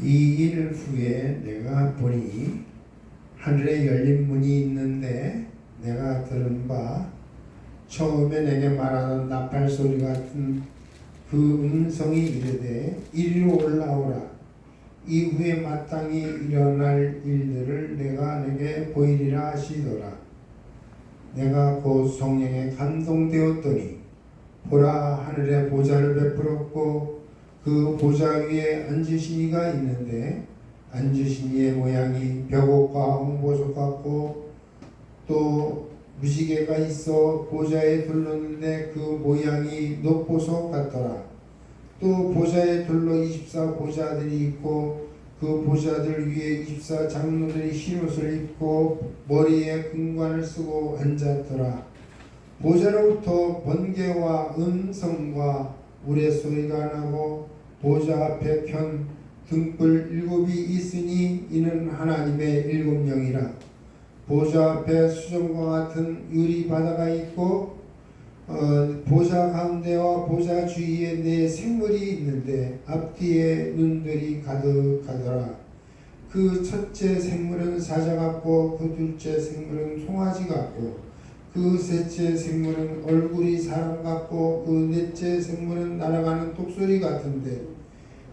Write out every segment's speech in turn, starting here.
이 일 후에 내가 보니 하늘에 열린 문이 있는데 내가 들은 바 처음에 내게 말하는 나팔 소리 같은 그 음성이 이르되 이리로 올라오라. 이후에 마땅히 일어날 일들을 내가 내게 보이리라 하시더라. 내가 곧 성령에 감동되었더니 보라, 하늘에 보좌를 베풀었고 그 보좌 위에 앉으신 이가 있는데 앉으신 이의 모양이 벽옥과 홍보석 같고 또 무지개가 있어 보좌에 둘렀는데 그 모양이 녹보석 같더라. 또 보좌에 둘러 24 보좌들이 있고 그 보좌들 위에 24 장로들이 흰 옷을 입고 머리에 금관을 쓰고 앉았더라. 보좌로부터 번개와 음성과 우레소리가 나고 보좌 앞에 편 등불 7이 있으니 이는 하나님의 7영이라. 보좌 앞에 수정과 같은 유리 바다가 있고 보좌 가운데와 보좌 주위에 네 생물이 있는데 앞뒤에 눈들이 가득하더라. 그 첫째 생물은 사자 같고 그 둘째 생물은 송아지 같고 그 셋째 생물은 얼굴이 사람 같고 그 넷째 생물은 날아가는 독수리 같은데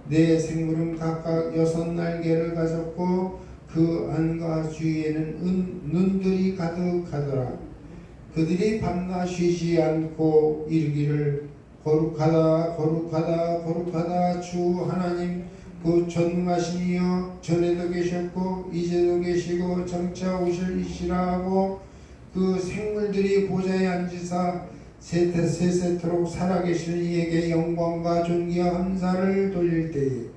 네 생물은 각각 6날개를 가졌고 그 안과 주위에는 눈들이 가득하더라. 그들이 밤낮 쉬지 않고 이르기를 거룩하다 거룩하다 거룩하다 주 하나님 그 전능하신 이여, 전에도 계셨고 이제도 계시고 장차 오실 이시라 하고 그 생물들이 보좌에 앉으사 세세토록 살아계시는 이에게 영광과 존귀와 감사를 돌릴 때에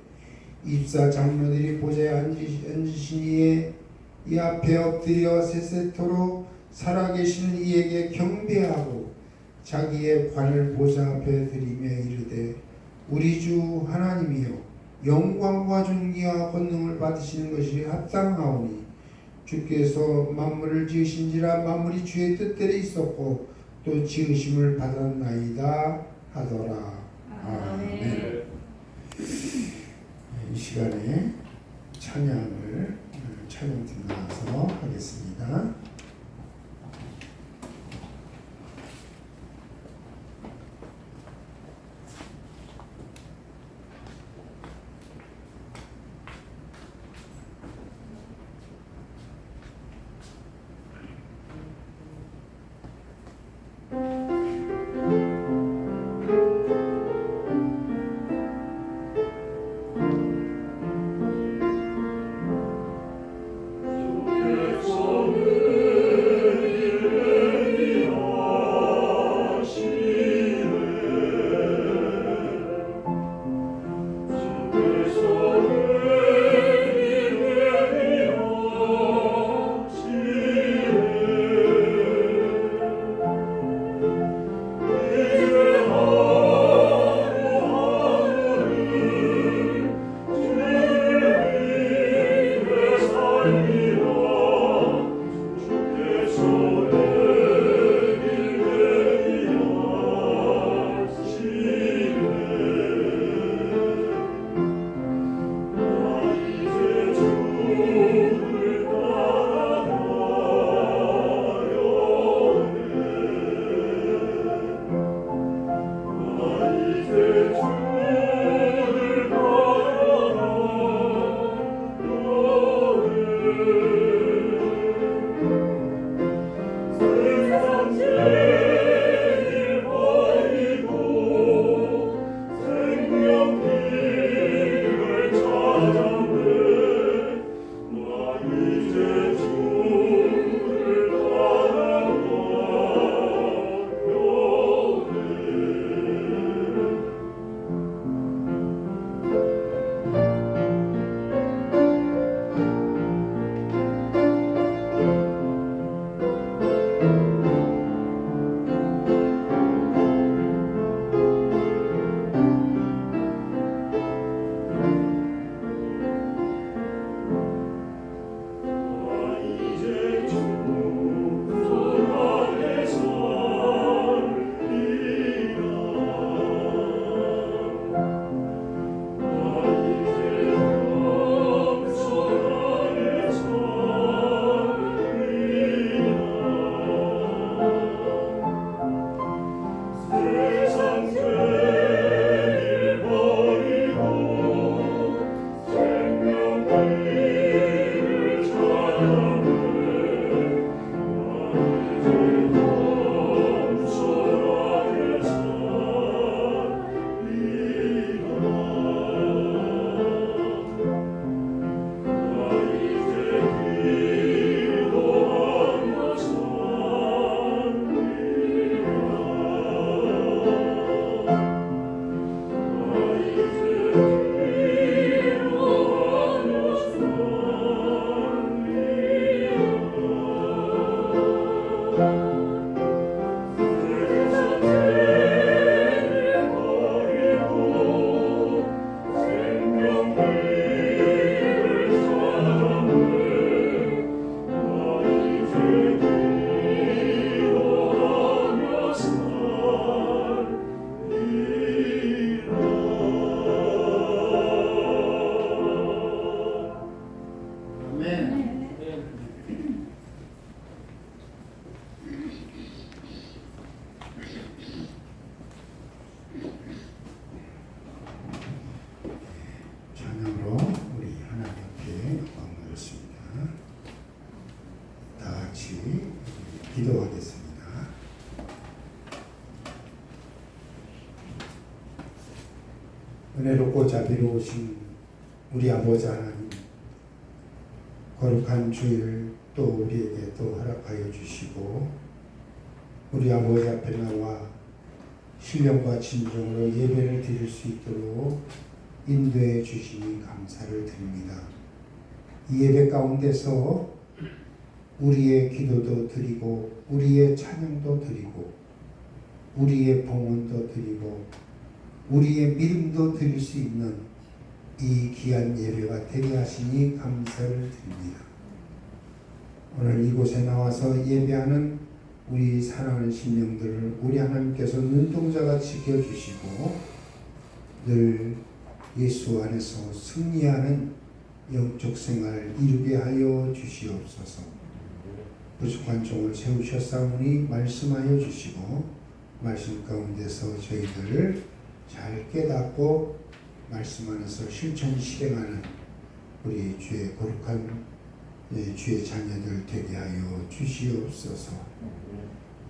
24 장로들이 보좌에 앉으신 이의 이 앞에 엎드려 세세토록 살아계시는 이에게 경배하고 자기의 관을 보좌 앞에 드리며 이르되 우리 주 하나님이여, 영광과 존귀와 권능을 받으시는 것이 합당하오니 주께서 만물을 지으신지라 만물이 주의 뜻대로 있었고 또 지으심을 받았나이다 하더라. 아멘. 이 시간에 찬양을 찬양팀 나와서 하겠습니다. 주의 손을 아멘. 찬양으로 우리 하나님 앞에 영광드렸습니다. 다 같이 기도하겠습니다. 은혜롭고 자비로우신 우리 아버지 하나님, 거룩한 주일 또 우리에게 또 허락하여 주시고 우리 아버지 앞에 나와 신령과 진정으로 예배를 드릴 수 있도록 인도해 주시니 감사를 드립니다. 이 예배 가운데서 우리의 기도도 드리고 우리의 찬양도 드리고 우리의 봉헌도 드리고 우리의 믿음도 드릴 수 있는 이 귀한 예배가 되게 하시니 감사를 드립니다. 오늘 이곳에 나와서 예배하는 우리 사랑하는 심령들을 우리 하나님께서 눈동자가 지켜주시고 늘 예수 안에서 승리하는 영적 생활을 이루게 하여 주시옵소서. 부족한 종을 세우셨사오니 말씀하여 주시고 말씀 가운데서 저희들을 잘 깨닫고 말씀 안에서 실천 실행하는 우리 주의 거룩한 주의 자녀들 되게 하여 주시옵소서.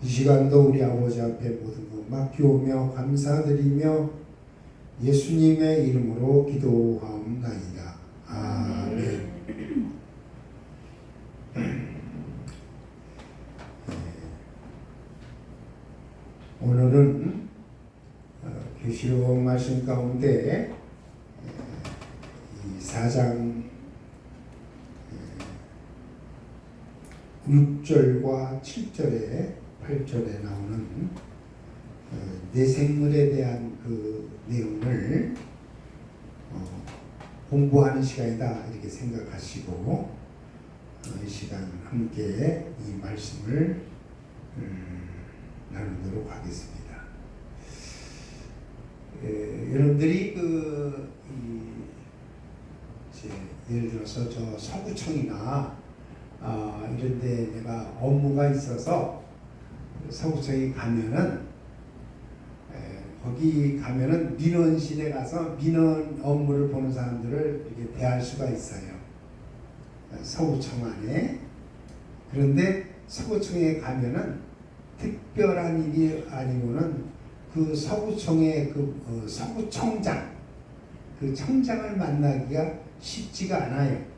이 시간도 우리 아버지 앞에 모든 것 맡기오며 감사드리며 예수님의 이름으로 기도하옵나이다. 아멘. 오늘은 계시록 말씀 가운데 이 4장 6절과 7절에 8절에 나오는 내생물에 대한 그 내용을 공부하는 시간이다 이렇게 생각하시고 이 시간 함께 이 말씀을 나누도록 하겠습니다. 여러분들이 예를 들어서 저 서구청이나 이런데 내가 업무가 있어서 서구청에 가면은 거기 가면은 민원실에 가서 민원 업무를 보는 사람들을 이렇게 대할 수가 있어요. 서구청 안에. 그런데 서구청에 가면은 특별한 일이 아니고는 그 서구청의 서구청장, 그 청장을 만나기가 쉽지가 않아요.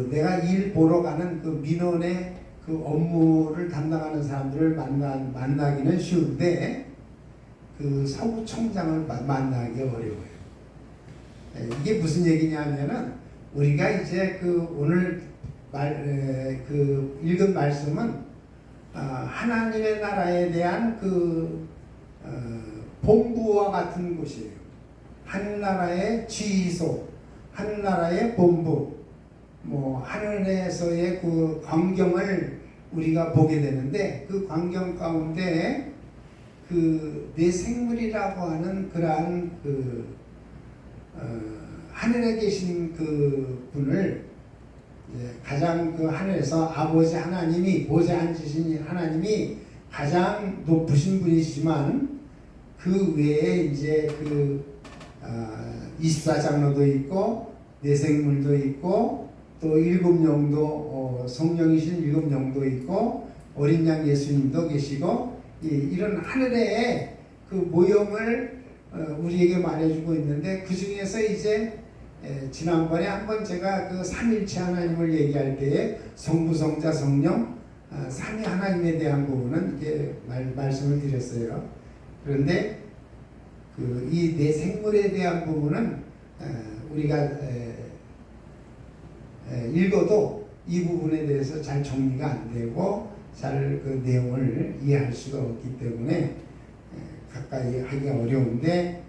내가 일 보러 가는 그 민원의 그 업무를 담당하는 사람들을 만나기는 쉬운데 그 서구청장을 만나기 어려워요. 이게 무슨 얘기냐면은 우리가 이제 오늘 읽은 말씀은 하나님의 나라에 대한 본부와 같은 곳이에요. 하늘나라의 지휘소, 하늘나라의 본부, 하늘에서의 그 광경을 우리가 보게 되는데 그 광경 가운데 내 생물이라고 하는 그러한 하늘에 계신 그 분을 가장 하늘에서 아버지 하나님이 보좌에 앉으신 하나님이 가장 높으신 분이시지만 그 외에 이제 24장로도 있고 내생물도 있고 또 7영도 성령이신 7영도 있고 어린 양 예수님도 계시고 이런 하늘의 그 모형을 우리에게 말해주고 있는데 그 중에서 이제 지난번에 한번 제가 삼일체 하나님을 얘기할 때에 성부, 성자, 성령 삼위 하나님에 대한 부분은 이게 말씀을 드렸어요. 그런데 이 내 생물에 대한 부분은 우리가 읽어도 이 부분에 대해서 잘 정리가 안 되고 잘 그 내용을 이해할 수가 없기 때문에 가까이 하기가 어려운데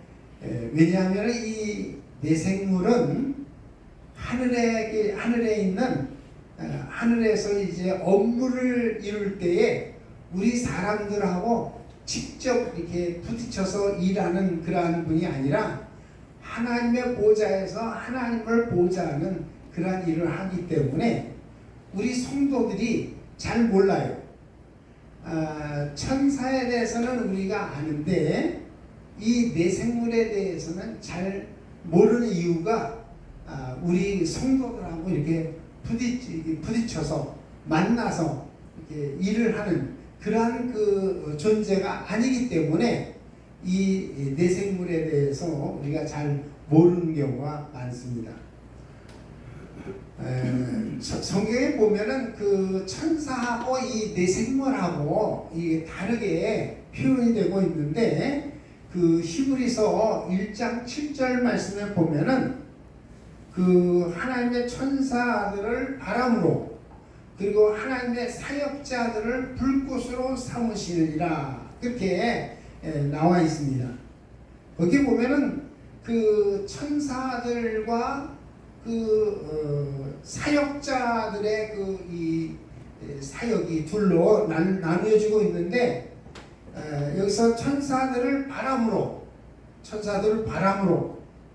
왜냐하면 이 내생물은 하늘에 있는 하늘에서 이제 업무를 이룰 때에 우리 사람들하고 직접 이렇게 부딪혀서 일하는 그러한 분이 아니라 하나님의 보좌에서 하나님을 보좌하는 그러한 일을 하기 때문에 우리 성도들이 잘 몰라요. 천사에 대해서는 우리가 아는데 이 내생물에 대해서는 잘 모르는 이유가 우리 성도들하고 이렇게 부딪혀서 만나서 이렇게 일을 하는 그러한 그 존재가 아니기 때문에 이 내생물에 대해서 우리가 잘 모르는 경우가 많습니다. 성경에 보면은 그 천사하고 이 내생물하고 이게 다르게 표현이 되고 있는데 그 히브리서 1장 7절 말씀에 보면은 그 하나님의 천사들을 바람으로 그리고 하나님의 사역자들을 불꽃으로 삼으시느니라 그렇게 나와 있습니다. 거기 보면은 그 천사들과 그 사역자들의 그 이 사역이 둘로 나누어지고 있는데 여기서 천사들을 바람으로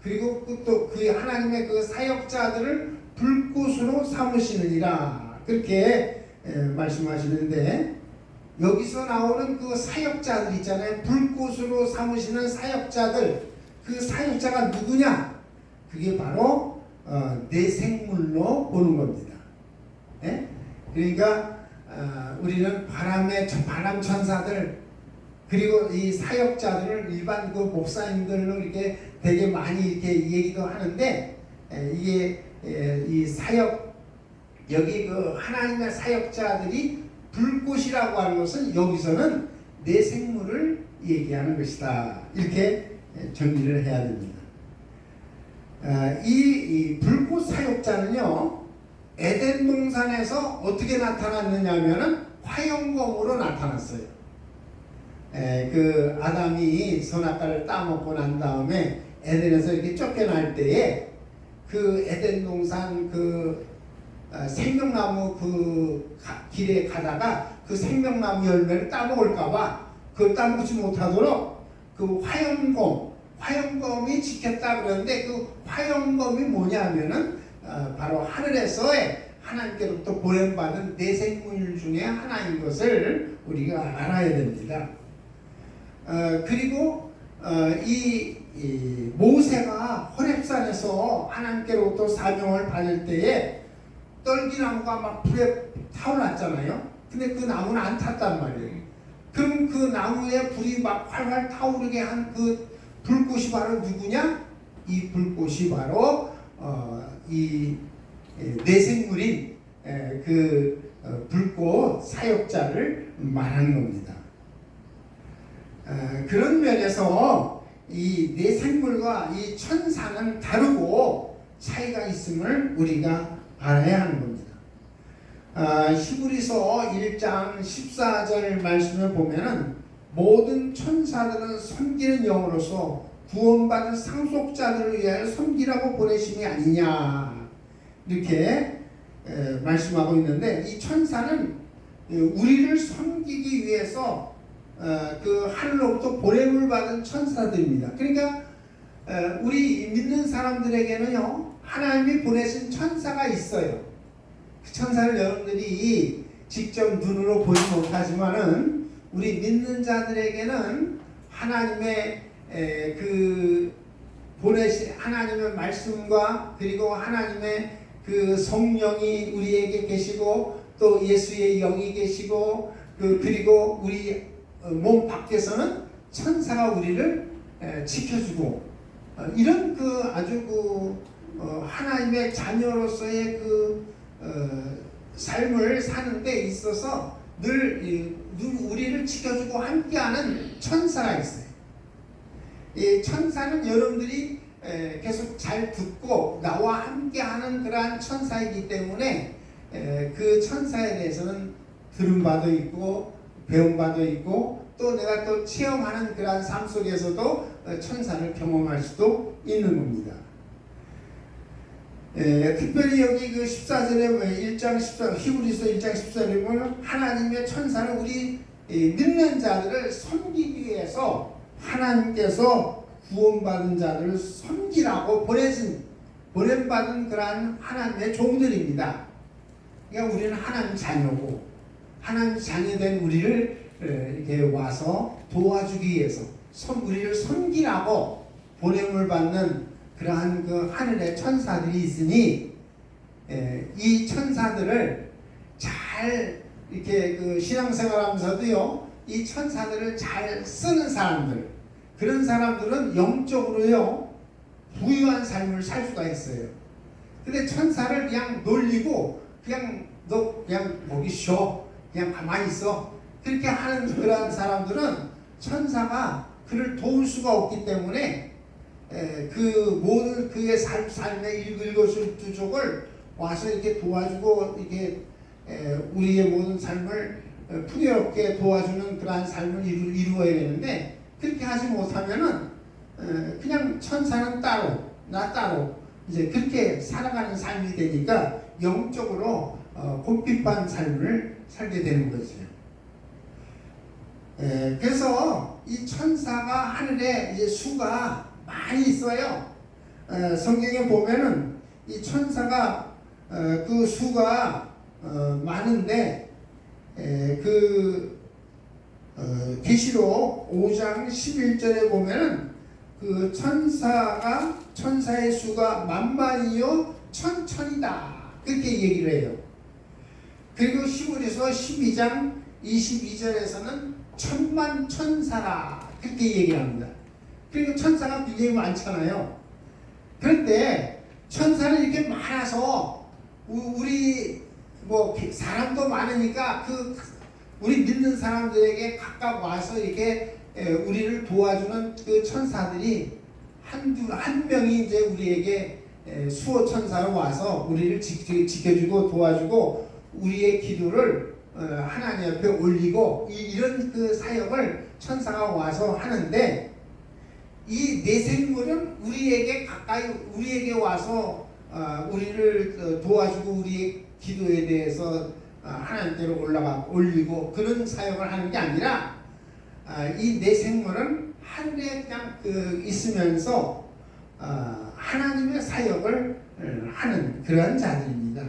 그리고 또 그 하나님의 그 사역자들을 불꽃으로 삼으시느니라 그렇게 말씀하시는데 여기서 나오는 그 사역자들 있잖아요. 불꽃으로 삼으시는 사역자들 그 사역자가 누구냐? 그게 바로 내생물로 보는 겁니다. 네? 그러니까 우리는 바람 천사들 그리고 이 사역자들을 일반 그 목사님들로 이렇게 되게 많이 이렇게 얘기도 하는데 이게 이 사역 여기 그 하나님의 사역자들이 불꽃이라고 하는 것은 여기서는 내생물을 얘기하는 것이다. 이렇게 정리를 해야 됩니다. 이 불꽃 사역자는요 에덴 동산에서 어떻게 나타났느냐 하면은 화영검으로 나타났어요. 그 아담이 선악과를 따먹고 난 다음에 에덴에서 이렇게 쫓겨날 때에 그 에덴 동산 그 생명나무 그 길에 가다가 그 생명나무 열매를 따먹을까봐 그걸 따먹지 못하도록 그 화영검이 지켰다 그러는데 그 화영검이 뭐냐면은 바로 하늘에서의 하나님께로부터 보냄받은 내생물 중에 하나인 것을 우리가 알아야 됩니다. 그리고 이 모세가 호렙산에서 하나님께로부터 사명을 받을 때에 떨기나무가 막 불에 타올랐잖아요. 근데 그 나무는 안 탔단 말이에요. 그럼 그 나무에 불이 막 활활 타오르게 한 그 불꽃이 바로 누구냐? 이 불꽃이 바로 이 내생물인 그 불꽃 사역자를 말하는 겁니다. 그런 면에서 이 내생물과 이 천사는 다르고 차이가 있음을 우리가 알아야 하는 겁니다. 히브리서 1장 14절 말씀을 보면은 모든 천사들은 섬기는 영으로서 구원받은 상속자들을 위하여 섬기라고 보내심이 아니냐 이렇게 말씀하고 있는데 이 천사는 우리를 섬기기 위해서 그 하늘로부터 보냄을 받은 천사들입니다. 그러니까 우리 믿는 사람들에게는요 하나님이 보내신 천사가 있어요. 그 천사를 여러분들이 직접 눈으로 보지 못하지만은 우리 믿는 자들에게는 하나님의 그 보내신 하나님의 말씀과 그리고 하나님의 그 성령이 우리에게 계시고 또 예수의 영이 계시고 그리고 우리 몸 밖에서는 천사가 우리를 지켜주고 이런 그 아주 그 하나님의 자녀로서의 그 삶을 사는 데 있어서 늘 우리를 지켜주고 함께하는 천사가 있어요. 이 천사는 여러분들이 계속 잘 듣고 나와 함께하는 그러한 천사이기 때문에 그 천사에 대해서는 들은 바도 있고 배운 바도 있고 또 내가 또 체험하는 그러한 삶 속에서도 천사를 경험할 수도 있는 겁니다. 특별히 여기 그 14절에 1장 14 히브리서 1장 14절에 보면 하나님의 천사는 우리 믿는 자들을 섬기기 위해서 하나님께서 구원받은 자들을 섬기라고 보내신 보냄받은 그러한 하나님의 종들입니다. 그러니까 우리는 하나님 자녀고 하나님 자녀된 우리를 이렇게 와서 도와주기 위해서 우리를 섬기라고 보냄을 받는 그러한 그 하늘의 천사들이 있으니 이 천사들을 잘 이렇게 그 신앙생활하면서도요 이 천사들을 잘 쓰는 사람들 그런 사람들은 영적으로요 부유한 삶을 살 수가 있어요. 근데 천사를 그냥 놀리고 그냥 너 그냥 거기 쉬어 그냥 가만히 있어 그렇게 하는 그러한 사람들은 천사가 그를 도울 수가 없기 때문에 그 모든 그의 삶의 일거수일투족을 와서 이렇게 도와주고 이렇게 우리의 모든 삶을 풍요롭게 도와주는 그러한 삶을 이루어야 되는데 그렇게 하지 못하면은 그냥 천사는 따로 나 따로 이제 그렇게 살아가는 삶이 되니까 영적으로 곤핍한 삶을 살게 되는 거죠. 그래서 이 천사가 하늘에 이제 수가 많이 있어요. 성경에 보면은 이 천사가 그 수가 많은데 계시록 5장 11절에 보면은 그 천사의 수가 만만이요 천천이다 그렇게 얘기를 해요. 그리고 히브리서 12장 22절에서는 천만 천사라 그렇게 얘기합니다. 그리고 천사가 굉장히 많잖아요. 그런데 천사는 이렇게 많아서 우리 뭐 사람도 많으니까 그 우리 믿는 사람들에게 각각 와서 이렇게 우리를 도와주는 그 천사들이 한 명이 이제 우리에게 수호 천사로 와서 우리를 지켜주고 도와주고 우리의 기도를 하나님 앞에 올리고 이런 그 사역을 천사가 와서 하는데 이 내생물은 우리에게 가까이 우리에게 와서 우리를 도와주고 우리의 기도에 대해서 하나님께로 올리고 그런 사역을 하는 게 아니라 이 내생물은 하늘에 그냥 있으면서 하나님의 사역을 하는 그러한 자들입니다.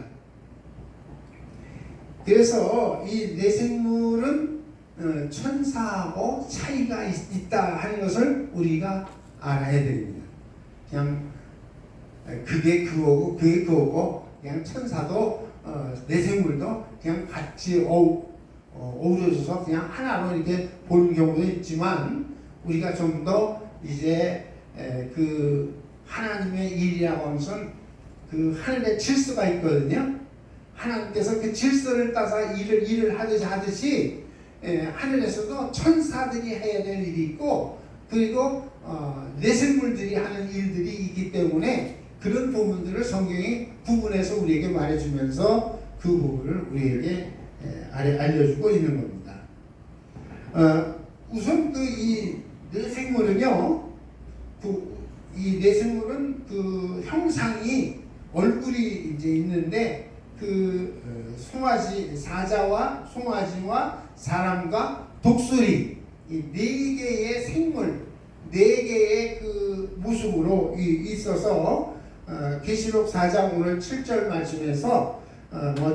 그래서 이 내생물은 천사하고 차이가 있다 하는 것을 우리가 알아야 됩니다. 그냥 그게 그거고 그게 그거고 그냥 천사도 내생물도 그냥 같이 어우러져서 그냥 하나로 이렇게 보는 경우도 있지만 우리가 좀 더 이제 그 하나님의 일이라고 하면서 그 하늘의 질서가 있거든요. 하나님께서 그 질서를 따서 일을 하듯이 하늘에서도 천사들이 해야 될 일이 있고 그리고 내생물들이 하는 일들이 있기 때문에 그런 부분들을 성경이 구분해서 우리에게 말해주면서 그 부분을 우리에게 알려주고 있는 겁니다. 우선 이 내생물은요, 이 내생물은 그 형상이 얼굴이 이제 있는데 송아지 사자와 송아지와 사람과 독수리 이 네 개의 생물, 네 개의 그 모습으로 있어서 계시록 4장 오늘 7절 말씀에서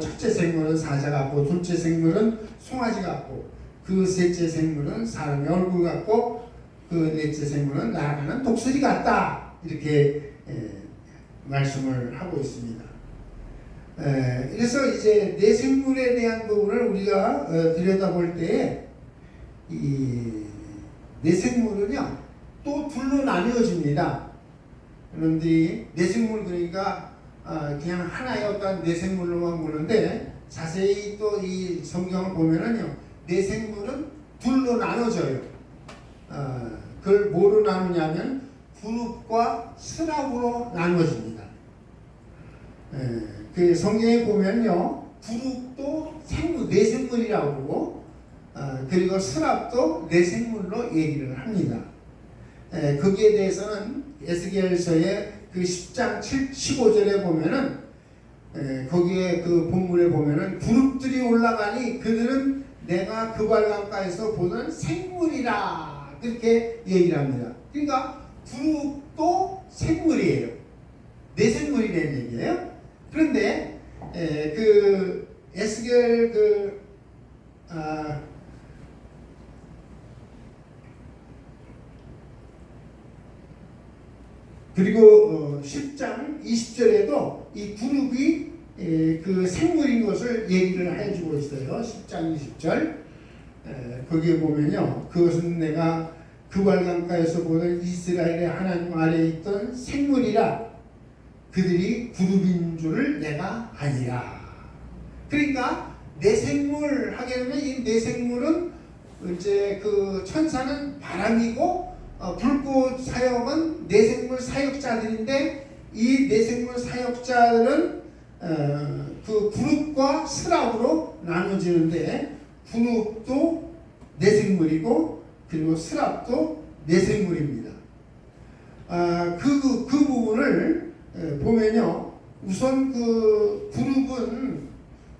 첫째 생물은 사자 같고 둘째 생물은 송아지 같고 그 셋째 생물은 사람의 얼굴 같고 그 넷째 생물은 날아가는 독수리 같다 이렇게 말씀을 하고 있습니다. 그래서 이제 내생물에 대한 부분을 우리가 들여다볼 때 이 내생물은요 또 둘로 나뉘어집니다. 그런데 내생물 그러니까 그냥 하나의 어떤 내생물로만 보는데 자세히 또 이 성경을 보면은요 내생물은 둘로 나눠져요. 그걸 뭐로 나누냐면 그룹과 스락으로 나눠집니다. 그 성경에 보면요 그룹도 내생물이라고 그러고 그리고 스락도 내생물로 얘기를 합니다. 거기에 대해서는 에스겔서의 그 10장 15절에 보면은 거기에 그 본문에 보면은 그룹들이 올라가니 그들은 내가 그 발강가에서 보는 생물이라 그렇게 얘기를 합니다. 그러니까 그룹도 생물이에요. 네 생물이라는 얘기예요. 그런데 그 에스겔 그리고 10장 20절에도 이 그룹이 그 생물인 것을 얘기를 해주고 있어요. 10장 20절 거기에 보면요, 그것은 내가 그발 강가에서 보던 이스라엘의 하나님 아래에 있던 생물이라 그들이 그룹인 줄을 내가 아니라. 그러니까 내생물 하게 되면 이 내생물은 이제 그 천사는 바람이고 불꽃 사역은 내생물 사역자들인데, 이 내생물 사역자들은 그 그룹과 스랍으로 나눠지는데, 그룹도 내생물이고 그리고 스랍도 내생물입니다. 그 부분을 보면요, 우선 그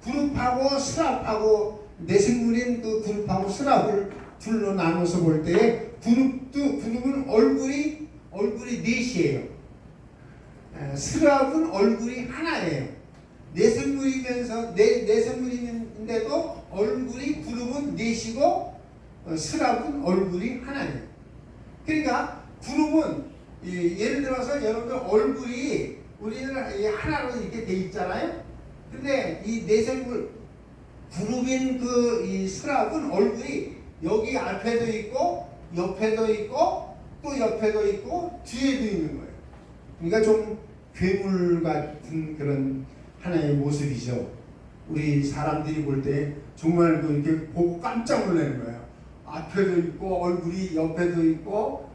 그룹하고 스랍하고 내생물인 그 그룹하고 스랍을 둘로 나눠서 볼 때 그룹은 얼굴이 넷이에요. 스랍은 얼굴이 하나예요. 내생물인데도 얼굴이 그룹은 넷이고 스랍은 얼굴이 하나예요. 그러니까 그룹은 예를 들어서 여러분들 얼굴이 우리는 하나로 이렇게 돼 있잖아요. 근데 이 내생물 그룹인 이 스랍은 얼굴이 여기 앞에도 있고 옆에도 있고 또 옆에도 있고 뒤에도 있는 거예요. 그러니까 좀 괴물 같은 그런 하나의 모습이죠. 우리 사람들이 볼 때 정말 이렇게 보고 깜짝 놀라는 거예요. 앞에도 있고 얼굴이 옆에도 있고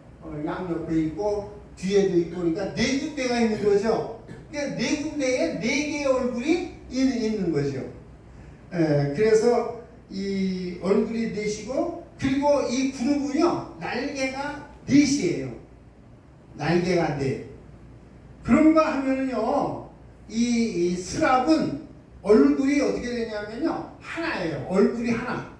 양옆에 있고 뒤에도 있고, 그러니까 네 군데가 있는 거죠. 그러니까 네 군데에 네 개의 얼굴이 있는 거죠. 그래서 이 얼굴이 넷이고, 그리고 이 그룹은요 날개가 넷이에요. 날개가 넷. 그런가 하면은요, 이 스랍은 얼굴이 어떻게 되냐면요 하나예요. 얼굴이 하나.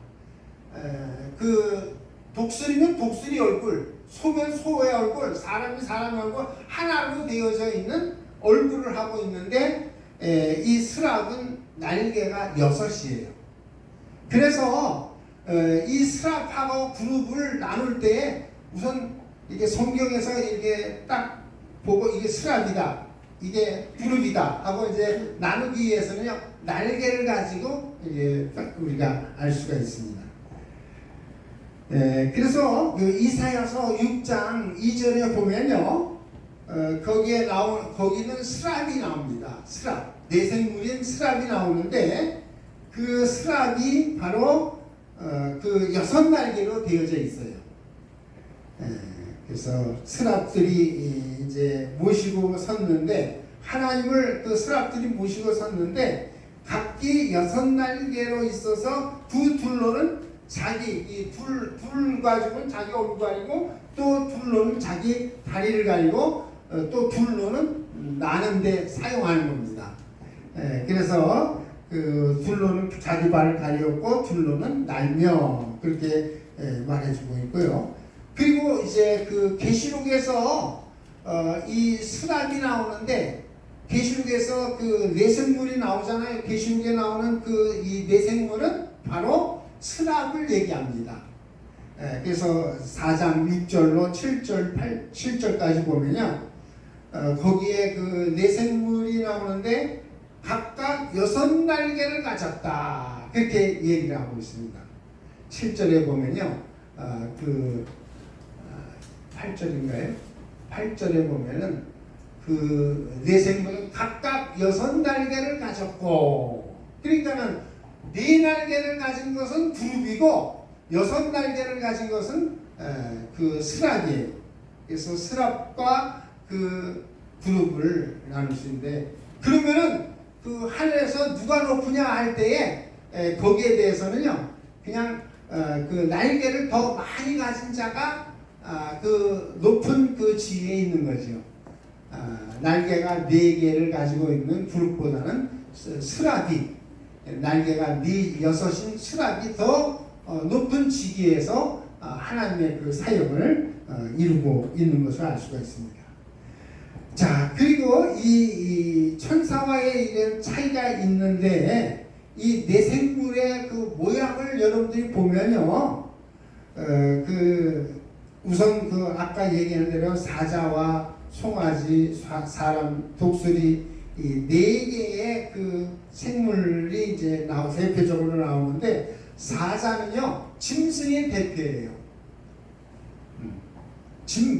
그 독수리는 독수리 얼굴, 소면 소의 얼굴, 사람이 사람의 얼굴 하나로 되어져 있는 얼굴을 하고 있는데, 이 스랍은 날개가 6이에요. 그래서 이 스랍하고 그룹을 나눌 때 우선 이게 성경에서 이렇게 딱 보고 이게 스랍이다, 이게 그룹이다 하고 이제 나누기 위해서는요 날개를 가지고 이제 딱 우리가 알 수가 있습니다. 그래서 그 이사야서 6장 2절에 보면요, 거기는 스랍이 나옵니다. 스랍, 내생물인 스랍이 나오는데, 그 스랍이 바로 그 6날개로 되어져 있어요. 그래서 스랍들이 이제 모시고 섰는데, 하나님을 그 스랍들이 모시고 섰는데, 각기 6날개로 있어서 두 둘로는 자기 이 둘 가지고는 자기 얼굴 가리고, 또 둘로는 자기 다리를 가리고, 또 둘로는 나는데 사용하는 겁니다. 그래서 그 둘로는 자기 발을 가리었고 둘로는 날며, 그렇게 말해주고 있고요. 그리고 이제 그 계시록에서 이 스랍이 나오는데, 계시록에서 그 내생물이 나오잖아요. 계시록에 나오는 그 이 내생물은 바로 스랍을 얘기합니다. 그래서 4장 6절로 7절까지 보면요, 거기에 그 내생물이 나오는데 각각 6날개를 가졌다, 그렇게 얘기를 하고 있습니다. 7절에 보면요, 8절인가요? 8절에 보면은 그 내생물은 각각 6날개를 가졌고, 그러니까는 4날개를 가진 것은 그룹이고 6날개를 가진 것은 그 스랍이에요. 그래서 스랍과 그 그룹을 나눌 수 있는데, 그러면은 그 하늘에서 누가 높으냐 할 때에 거기에 대해서는요, 그냥 그 날개를 더 많이 가진 자가 그 높은 그 지위에 있는 거죠. 날개가 4개를 가지고 있는 그룹보다는 스랍이, 날개가 6인 스랍이 더 높은 지위에서 하나님의 그 사역을 이루고 있는 것을 알 수가 있습니다. 자, 그리고 이 천사와의 이런 차이가 있는데 이 내생물의 그 모양을 여러분들이 보면요, 우선 그 아까 얘기한 대로 사자와 송아지, 사람, 독수리 이 네 개의 그 생물이 이제 대표적으로 나오는데 사자는요 짐승의 대표예요.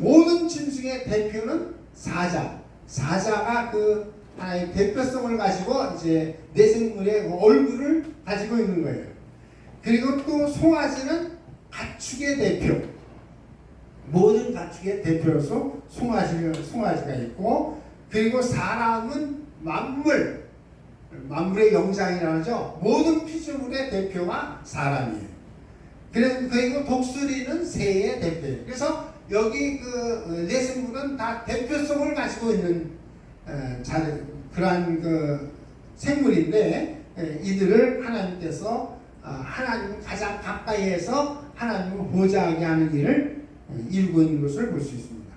모든 짐승의 대표는 사자. 사자가 그 하나의 대표성을 가지고 이제 내생물의 얼굴을 가지고 있는 거예요. 그리고 또 송아지는 가축의 대표. 모든 가축의 대표로서 송아지가 있고, 그리고 사람은 만물의 영장이라고 하죠. 모든 피조물의 대표가 사람이에요. 그리고 독수리는 새의 대표예요. 그래서 여기 그 내생물은 다 대표성을 가지고 있는 그러한 그 생물인데, 이들을 하나님께서 하나님 가장 가까이에서 하나님을 보좌하게 하는 일을 이루고 있는 것을 볼 수 있습니다.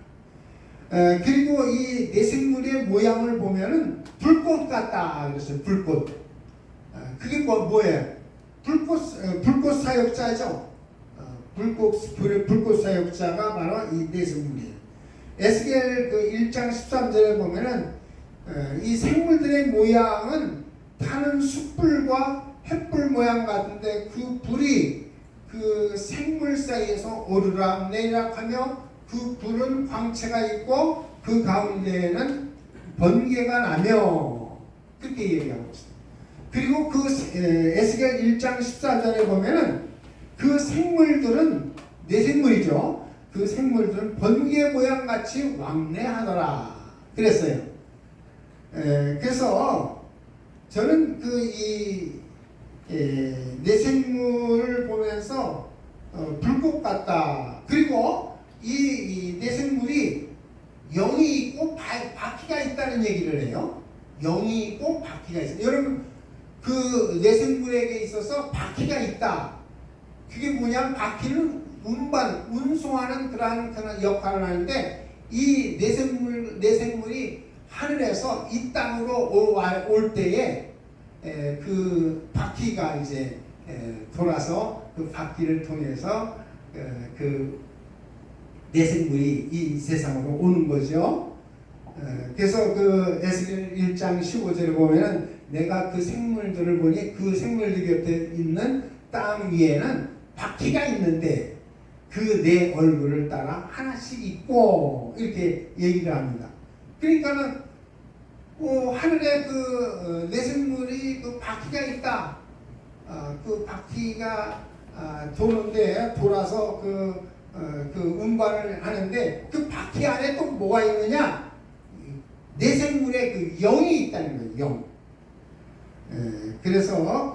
그리고 이 내생물의 모양을 보면은 불꽃 같다 그랬어요. 불꽃. 그게 뭐예요? 불꽃 사역자죠. 불꽃 사역자가 바로 이 내생물이에요. 에스겔 그 1장 13절에 보면은 이 생물들의 모양은 타는 숯불과 횃불 모양 같은데 그 불이 그 생물 사이에서 오르락 내리락 하며 그 불은 광채가 있고 그 가운데에는 번개가 나며, 그렇게 얘기하고 있어요. 그리고 그 에스겔 1장 14절에 보면은 그 생물들은 내생물이죠. 그 생물들은 번개 모양 같이 왕래하더라 그랬어요. 그래서 저는 내생물을 보면서 불꽃 같다. 그리고 이 내생물이 영이 있고 바퀴가 있다는 얘기를 해요. 영이 있고 바퀴가 있어요. 여러분, 그 내생물에게 있어서 바퀴가 있다. 그게 뭐냐면 바퀴는 운송하는 그런 역할을 하는데, 이 내생물이 하늘에서 이 땅으로 올 때에 그 바퀴가 이제 돌아서 그 바퀴를 통해서 그 내생물이 이 세상으로 오는 거죠. 그래서 그 에스겔 1장 15절에 보면은 내가 그 생물들을 보니 그 생물들 곁에 있는 땅 위에는 바퀴가 있는데 그 내 얼굴을 따라 하나씩 있고, 이렇게 얘기를 합니다. 그러니까는 하늘에 그 내생물이 그 바퀴가 있다. 그 바퀴가 도는데 돌아서 그 운반을 하는데 그 바퀴 안에 또 뭐가 있느냐? 내생물의 그 영이 있다는 거예요. 영. 그래서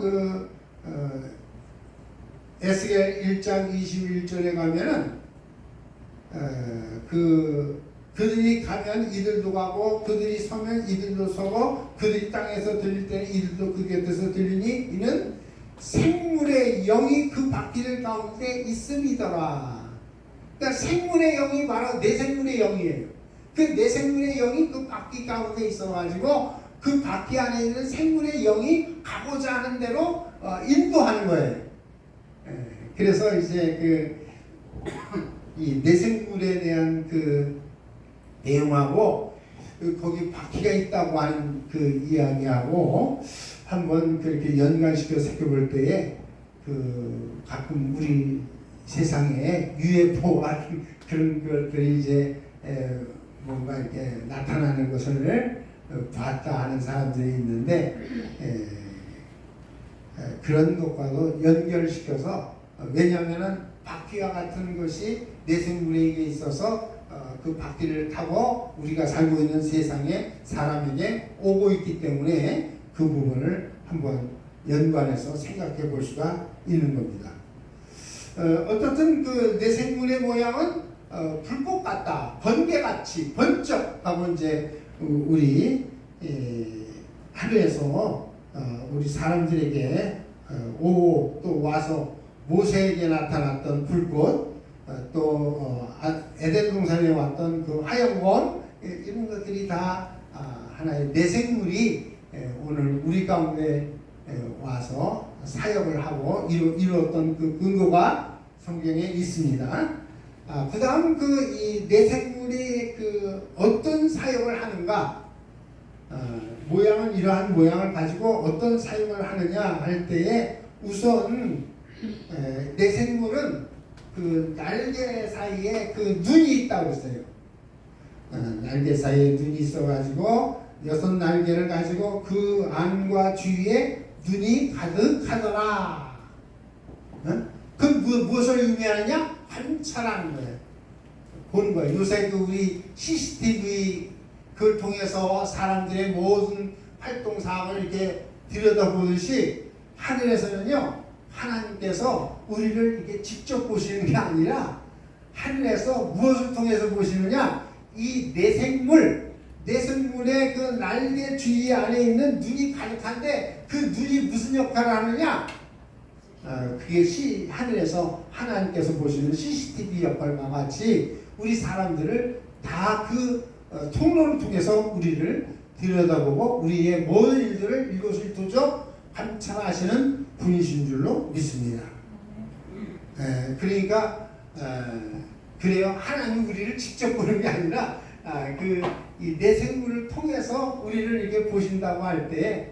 에스겔 1장 21절에 가면은 그들이 가면 이들도 가고 그들이 서면 이들도 서고 그들이 땅에서 들릴 때는 이들도 그 곁에서 들리니 이는 생물의 영이 그 바퀴를 가운데 있음이더라. 그러니까 생물의 영이 바로 내생물의 영이에요. 그 내생물의 영이 그 바퀴 가운데 있어가지고 그 바퀴 안에 있는 생물의 영이 가고자 하는 대로 인도하는 거예요. 그래서 이제 이 내생물에 대한 그 내용하고 거기 바퀴가 있다고 하는 그 이야기하고 한번 그렇게 연관시켜 살펴볼 때에 가끔 우리 세상에 UFO 같은 그런 것들이 이제 뭔가 이렇게 나타나는 것을 봤다 하는 사람들이 있는데, 그런 것과도 연결시켜서, 왜냐하면은 바퀴와 같은 것이 내생물에게 있어서 그 바퀴를 타고 우리가 살고 있는 세상에 사람에게 오고 있기 때문에 그 부분을 한번 연관해서 생각해 볼 수가 있는 겁니다. 어떻든 그 내생물의 모양은 불꽃 같다, 번개같이 번쩍하고 이제 우리 하늘에서 우리 사람들에게 또 와서 모세에게 나타났던 불꽃, 또 에덴 동산에 왔던 그 화영권, 이런 것들이 다 하나의 내생물이 오늘 우리 가운데 와서 사역을 하고 이루었던 그 근거가 성경에 있습니다. 그 다음 이 내생물이 그 어떤 사역을 하는가, 모양은 이러한 모양을 가지고 어떤 사역을 하느냐 할 때에 우선 내생물은 그 날개 사이에 그 눈이 있다고 했어요. 날개 사이에 눈이 있어가지고 6 날개를 가지고 그 안과 주위에 눈이 가득하더라. 그 무엇을 의미하느냐? 관찰하는 거예요. 보는 거예요. 요새 그 우리 CCTV 그걸 통해서 사람들의 모든 활동 사항을 이렇게 들여다보듯이 하늘에서는요, 하나님께서 우리를 이렇게 직접 보시는 게 아니라 하늘에서 무엇을 통해서 보시느냐? 이 내생물의 그 날개 주위 안에 있는 눈이 가득한데 그 눈이 무슨 역할을 하느냐? 그게 하늘에서 하나님께서 보시는 CCTV 역할과 같이 우리 사람들을 다 그 통로를 통해서 우리를 들여다보고 우리의 모든 일들을 일거수일투족 관찰하시는 분이신 줄로 믿습니다. 그러니까 그래요. 하나님 우리를 직접 보는 게 아니라 이 내생물을 통해서 우리를 이렇게 보신다고 할 때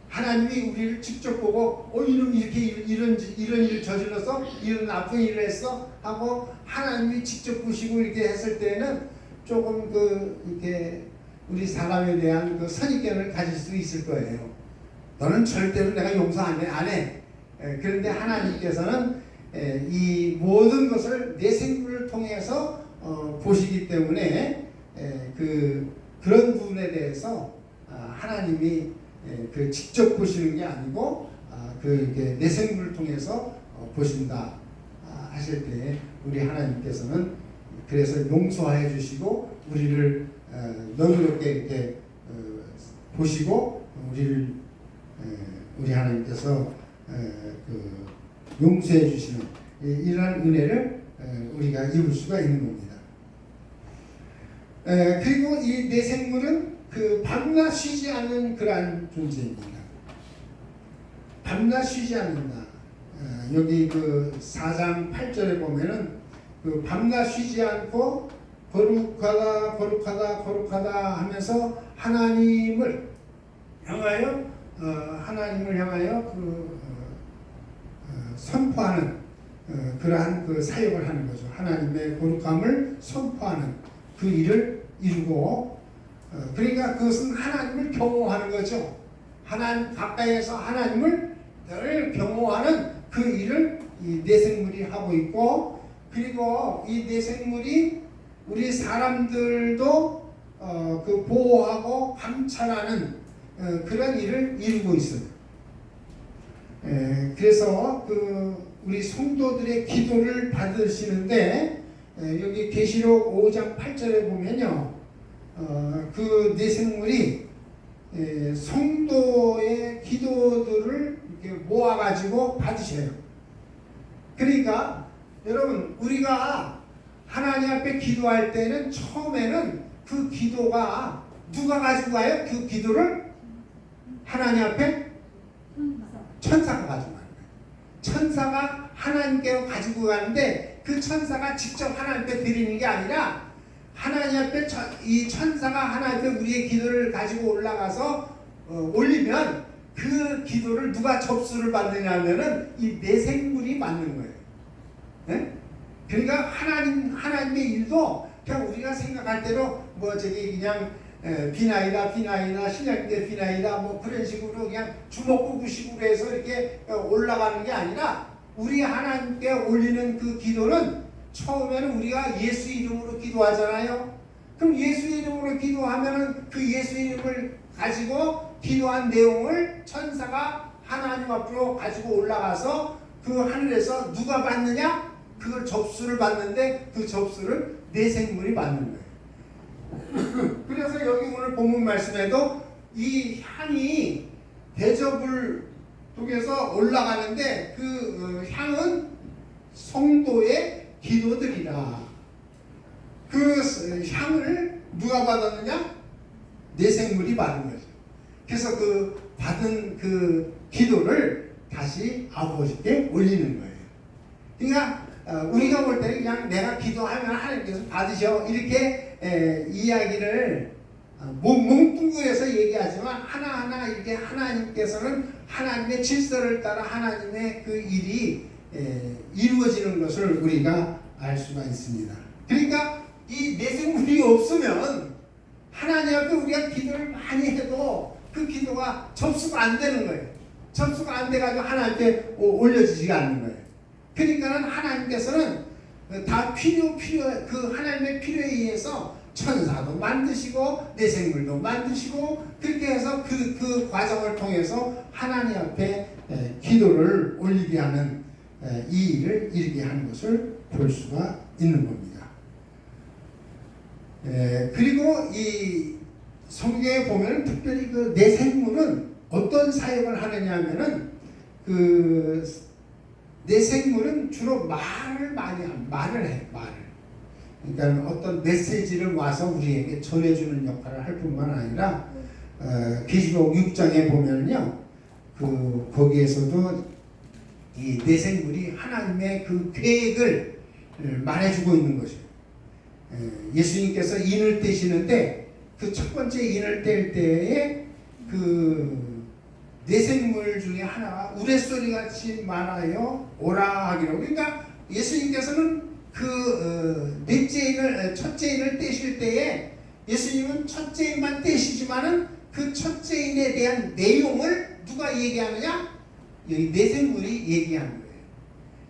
하나님이 우리를 직접 보고 이런 이런 일을 저질러서 이런 나쁜 일을 했어 하고 하나님이 직접 보시고 이렇게 했을 때는 조금 이렇게 우리 사람에 대한 그 선입견을 가질 수 있을 거예요. 너는 절대로 내가 용서 안 해. 그런데 하나님께서는 이 모든 것을 내생물을 통해서 보시기 때문에 그런 부분에 대해서 하나님이 직접 보시는 게 아니고 이렇게 내생물을 통해서 보신다 하실 때 우리 하나님께서는 그래서 용서해 주시고 우리를 너그럽게 이렇게 보시고 우리 하나님께서 용서해 주시는 이러한 은혜를 우리가 입을 수가 있는 겁니다. 그리고 이 내생물은 밤낮 쉬지 않는 그러한 존재입니다. 밤낮 쉬지 않는다. 여기 4장 8절에 보면은 밤낮 쉬지 않고 거룩하다 하면서 하나님을 향하여 선포하는 그러한 사역을 하는 거죠. 하나님의 거룩함을 선포하는 그 일을 이루고 그러니까 그것은 하나님을 경호하는 거죠. 하나님 가까이에서 하나님을 늘 경호하는 그 일을 이 내생물이 하고 있고, 그리고 이 내생물이 우리 사람들도 보호하고 감찰하는 그런 일을 이루고 있어요. 그래서 우리 성도들의 기도를 받으시는데 여기 계시록 5장 8절에 보면요, 그 내생물이 성도의 기도들을 이렇게 모아가지고 받으셔요. 그러니까 여러분, 우리가 하나님 앞에 기도할 때는 처음에는 그 기도가 누가 가지고 가요? 그 기도를 하나님 앞에 천사가 가지고 가는 거예요. 천사가 하나님께 가지고 가는데 그 천사가 직접 하나님 앞에 드리는 게 아니라 하나님 앞에 이 천사가 하나님 앞에 우리의 기도를 가지고 올라가서 올리면 그 기도를 누가 접수를 받느냐 하면은 이 내생물이 받는 거예요. 네? 그러니까 하나님의 일도 그냥 우리가 생각할 대로 그냥 비나이다 신약대 비나이다 그런 식으로 그냥 주먹구구식으로 해서 이렇게 올라가는 게 아니라 우리 하나님께 올리는 그 기도는 처음에는 우리가 예수 이름으로 기도하잖아요. 그럼 예수 이름으로 기도하면은 그 예수 이름을 가지고 기도한 내용을 천사가 하나님 앞으로 가지고 올라가서 그 하늘에서 누가 받느냐? 그걸 접수를 받는데 그 접수를 내생물이 받는 거예요. 그래서 여기 오늘 본문 말씀에도 이 향이 대접을 통해서 올라가는데 그 향은 성도의 기도들이라. 그 향을 누가 받았느냐? 내생물이 받은 거죠. 그래서 그 받은 그 기도를 다시 아버지께 올리는 거예요. 그러니까 우리가 볼 때는 그냥 내가 기도하면 하나님께서 받으셔 이렇게 이야기를 뭉뚱그려서 얘기하지만 하나하나 이렇게 하나님께서는 하나님의 질서를 따라 하나님의 그 일이 이루어지는 것을 우리가 알 수가 있습니다. 그러니까 이 내생물이 없으면 하나님 앞에 우리가 기도를 많이 해도 그 기도가 접수가 안 되는 거예요. 접수가 안 돼가지고 하나님께 올려지지가 않는 거예요. 그러니까는 하나님께서는 다 그 하나님의 필요에 의해서 천사도 만드시고 내생물도 만드시고 그렇게 해서 그 과정을 통해서 하나님 앞에 기도를 올리게 하는 이 일을 이루게 하는 것을 볼 수가 있는 겁니다. 그리고 이 성경에 보면 특별히 그 내생물은 어떤 사역을 하느냐 하면은 그 내생물은 주로 말을 많이 말을 해. 그러니까 어떤 메시지를 와서 우리에게 전해주는 역할을 할 뿐만 아니라 계시록 6장에 보면요, 거기에서도 이 내생물이 하나님의 그 계획을 말해주고 있는 것이에요. 예수님께서 인을 떼시는데 그 첫 번째 인을 뗄 때에 그 내생물 중에 하나가 우레소리 같이 많아요 오라 하기로. 그러니까 예수님께서는 그 첫째 인을 떼실 때에 예수님은 첫째 인만 떼시지만은 그 첫째 인에 대한 내용을 누가 얘기하느냐? 여기 내생물이 얘기하는 거예요.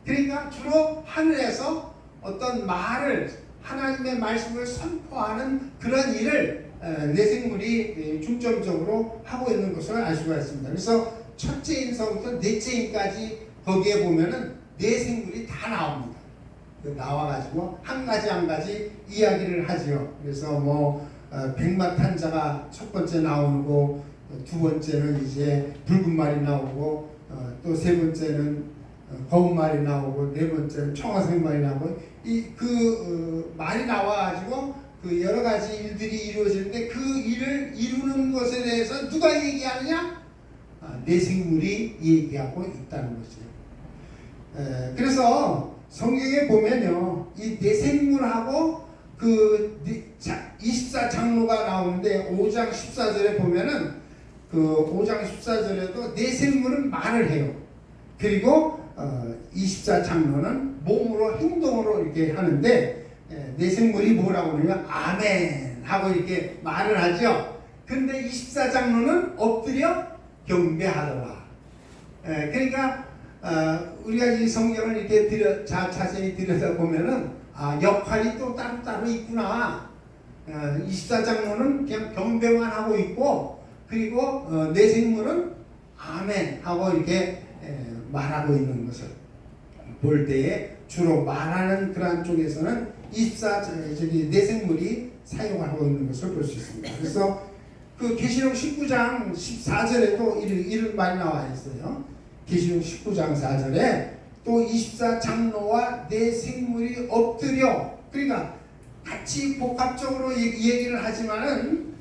그러니까 주로 하늘에서 어떤 말을 하나님의 말씀을 선포하는 그런 일을 내생물이 중점적으로 하고 있는 것을 알 수가 있습니다. 그래서 첫째 인서부터 넷째 인까지 거기에 보면은 내생물이 다 나옵니다. 나와가지고 한 가지 이야기를 하죠. 그래서 백마탄자가 첫 번째 나오고 두 번째는 이제 붉은 말이 나오고 또 세 번째는 검은 말이 나오고 네 번째는 청아색 말이 나오고 말이 나와가지고 그 여러 가지 일들이 이루어지는데 그 일을 이루는 것에 대해서 누가 얘기하느냐? 내생물이 얘기하고 있다는 거죠. 그래서 성경에 보면요, 이 내생물하고 그 24장로가 나오는데 5장 14절에 보면은 그 5장 14절에도 내생물은 말을 해요. 그리고 24장로는 몸으로 행동으로 이렇게 하는데 내생물이 뭐라고 그러냐면 아멘 하고 이렇게 말을 하죠. 근데 24장로는 엎드려 경배하더라. 그러니까 우리가 이 성경을 이렇게 자세히 들여다보면은 역할이 또 따로 있구나. 24장로는 그냥 경배만 하고 있고 그리고 내생물은 아멘 하고 이렇게 말하고 있는 것을 볼 때에 주로 말하는 그러한 쪽에서는 내생물이 사용하고 있는 것을 볼 수 있습니다. 그래서 그 계시록 19장 14절에도 이런 말이 나와 있어요. 계시록 19장 4절에 또 24장로와 내생물이 엎드려, 그러니까 같이 복합적으로 얘기를 하지만은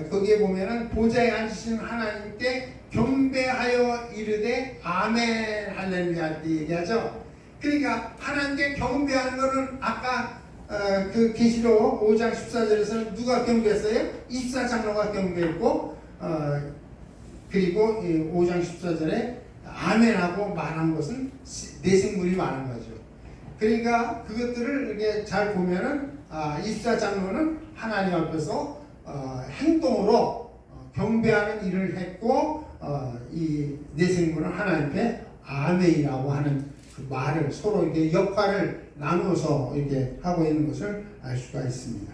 거기에 보면은 보좌에 앉으신 하나님께 경배하여 이르되 아멘 할렐루야 할 때 얘기하죠. 그러니까 하나님께 경배하는 것은 아까 그 계시록 5장 14절에서는 누가 경배했어요? 24장로가 경배했고 그리고 5장 14절에 아멘하고 말한 것은 내생물이 말한 거죠. 그러니까 그것들을 이렇게 잘 보면은 24장로는 하나님 앞에서 행동으로 경배하는 일을 했고 이 내생물은 하나님께 아멘이라고 하는 그 말을 서로 이렇게 역할을 나누어서 이렇게 하고 있는 것을 알 수가 있습니다.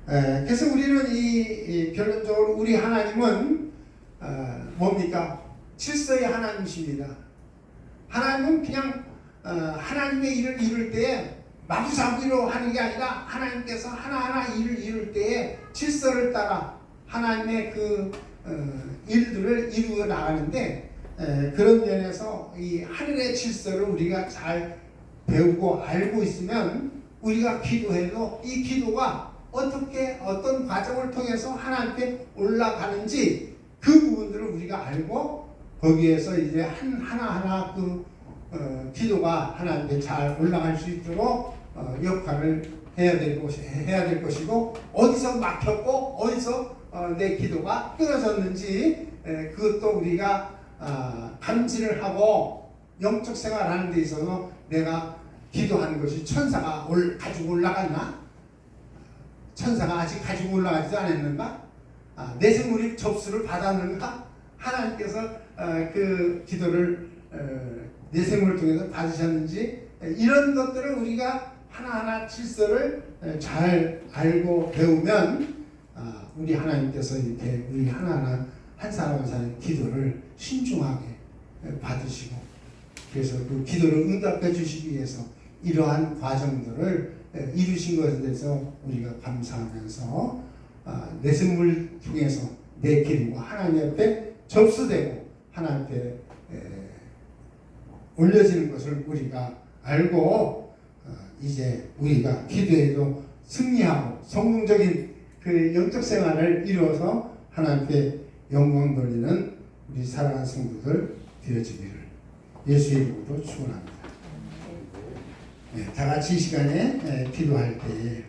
그래서 우리는 이 결론적으로 우리 하나님은 뭡니까? 질서의 하나님이십니다. 하나님은 그냥 하나님의 일을 이룰 때에 마구잡이로 하는 게 아니라 하나님께서 하나하나 일을 이룰 때에 질서를 따라 하나님의 그 일들을 이루어 나가는데 그런 면에서 이 하늘의 질서를 우리가 잘 배우고 알고 있으면 우리가 기도해도 이 기도가 어떻게 어떤 과정을 통해서 하나님께 올라가는지 그 부분들을 우리가 알고 거기에서 이제 하나하나 그 기도가 하나님께 잘 올라갈 수 있도록 역할을 해야 될 것이고 어디서 막혔고 어디서 내 기도가 끊어졌는지 그것도 우리가 감지를 하고 영적 생활하는 데 있어서 내가 기도하는 것이 천사가 가지고 올라갔나? 천사가 아직 가지고 올라가지도 않았는가? 내생물이 접수를 받았는가? 하나님께서 그 기도를 내생물을 통해서 받으셨는지 이런 것들을 우리가 하나하나 질서를 잘 알고 배우면 우리 하나님께서 이렇게 우리 하나하나 한 사람 한 사람 기도를 신중하게 받으시고 그래서 그 기도를 응답해 주시기 위해서 이러한 과정들을 이루신 것에 대해서 우리가 감사하면서 내생물 중에서 내 기도가 하나님 앞에 접수되고 하나님 앞에 올려지는 것을 우리가 알고 이제 우리가 기도에도 승리하고 성공적인 그 영적 생활을 이루어서 하나님께 영광 돌리는 우리 사랑하는 성도들 되어지기를 예수의 이름으로 축원합니다. 다 같이 이 시간에 기도할 때에